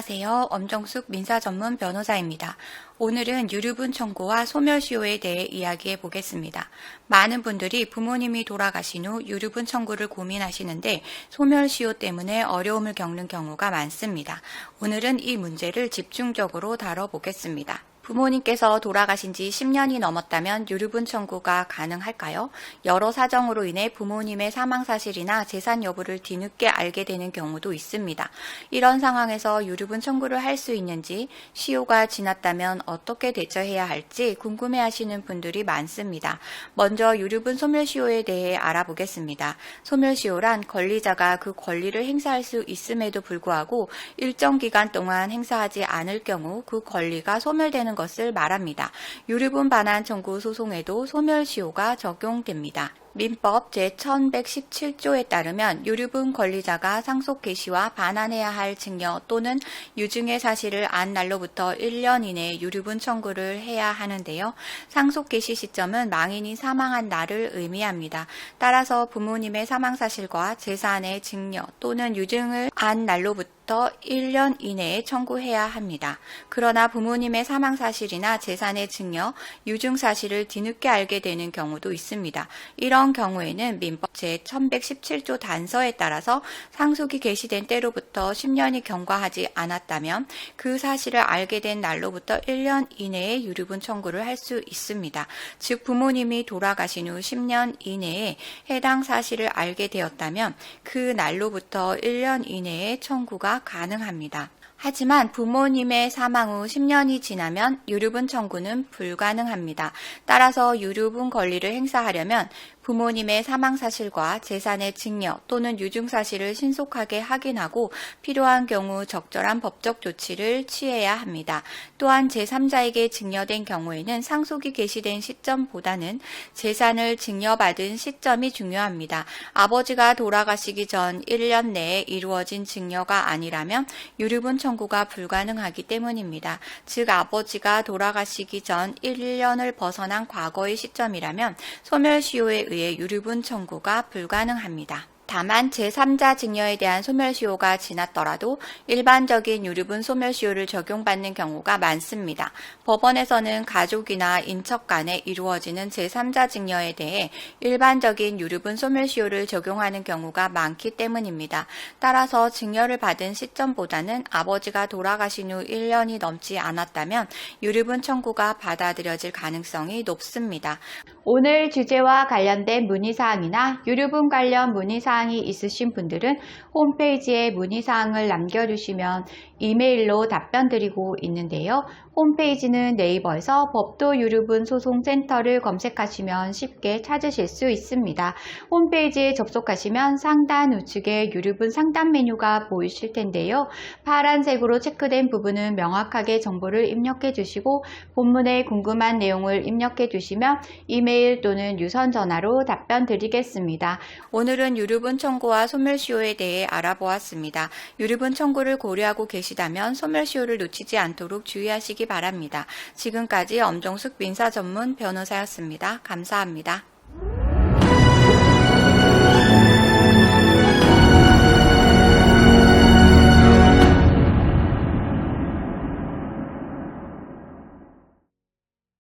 안녕하세요. 엄정숙 민사전문 변호사입니다. 오늘은 유류분 청구와 소멸시효에 대해 이야기해 보겠습니다. 많은 분들이 부모님이 돌아가신 후 유류분 청구를 고민하시는데 소멸시효 때문에 어려움을 겪는 경우가 많습니다. 오늘은 이 문제를 집중적으로 다뤄보겠습니다. 부모님께서 돌아가신 지 10년이 넘었다면 유류분 청구가 가능할까요? 여러 사정으로 인해 부모님의 사망 사실이나 재산 여부를 뒤늦게 알게 되는 경우도 있습니다. 이런 상황에서 유류분 청구를 할 수 있는지, 시효가 지났다면 어떻게 대처해야 할지 궁금해하시는 분들이 많습니다. 먼저 유류분 소멸시효에 대해 알아보겠습니다. 소멸시효란 권리자가 그 권리를 행사할 수 있음에도 불구하고 일정 기간 동안 행사하지 않을 경우 그 권리가 소멸되는 것을 말합니다. 유류분 반환 청구 소송에도 소멸시효가 적용됩니다. 민법 제1117조에 따르면 유류분 권리자가 상속 개시와 반환해야 할 증여 또는 유증의 사실을 안 날로부터 1년 이내에 유류분 청구를 해야 하는데요. 상속 개시 시점은 망인이 사망한 날을 의미합니다. 따라서 부모님의 사망 사실과 재산의 증여 또는 유증을 안 날로부터 1년 이내에 청구해야 합니다. 그러나 부모님의 사망 사실이나 재산의 증여, 유증 사실을 뒤늦게 알게 되는 경우도 있습니다. 이런 경우에는 민법 제1117조 단서에 따라서 상속이 개시된 때로부터 10년이 경과하지 않았다면 그 사실을 알게 된 날로부터 1년 이내에 유류분 청구를 할 수 있습니다. 즉 부모님이 돌아가신 후 10년 이내에 해당 사실을 알게 되었다면 그 날로부터 1년 이내에 청구가 가능합니다. 하지만 부모님의 사망 후 10년이 지나면 유류분 청구는 불가능합니다. 따라서 유류분 권리를 행사하려면 부모님의 사망 사실과 재산의 증여 또는 유증 사실을 신속하게 확인하고 필요한 경우 적절한 법적 조치를 취해야 합니다. 또한 제3자에게 증여된 경우에는 상속이 개시된 시점보다는 재산을 증여받은 시점이 중요합니다. 아버지가 돌아가시기 전 1년 내에 이루어진 증여가 아니라면 유류분 청구가 불가능하기 때문입니다. 즉 아버지가 돌아가시기 전 1년을 벗어난 과거의 시점이라면 소멸시효에 의해 유류분 청구가 불가능합니다. 다만 제3자 증여에 대한 소멸시효가 지났더라도 일반적인 유류분 소멸시효를 적용받는 경우가 많습니다. 법원에서는 가족이나 인척 간에 이루어지는 제3자 증여에 대해 일반적인 유류분 소멸시효를 적용하는 경우가 많기 때문입니다. 따라서 증여를 받은 시점보다는 아버지가 돌아가신 후 1년이 넘지 않았다면 유류분 청구가 받아들여질 가능성이 높습니다. 오늘 주제와 관련된 문의사항이나 유류분 관련 문의사항이 있으신 분들은 홈페이지에 문의사항을 남겨주시면 이메일로 답변드리고 있는데요. 홈페이지는 네이버에서 법도 유류분 소송센터를 검색하시면 쉽게 찾으실 수 있습니다. 홈페이지에 접속하시면 상단 우측에 유류분 상담 메뉴가 보이실 텐데요. 파란색으로 체크된 부분은 명확하게 정보를 입력해 주시고 본문에 궁금한 내용을 입력해 주시면 이메일 또는 유선 전화로 답변 드리겠습니다. 오늘은 유류분 청구와 소멸시효에 대해 알아보았습니다. 유류분 청구를 고려하고 계시다면 소멸시효를 놓치지 않도록 주의하시기 바랍니다. 지금까지 엄정숙 민사전문 변호사였습니다. 감사합니다.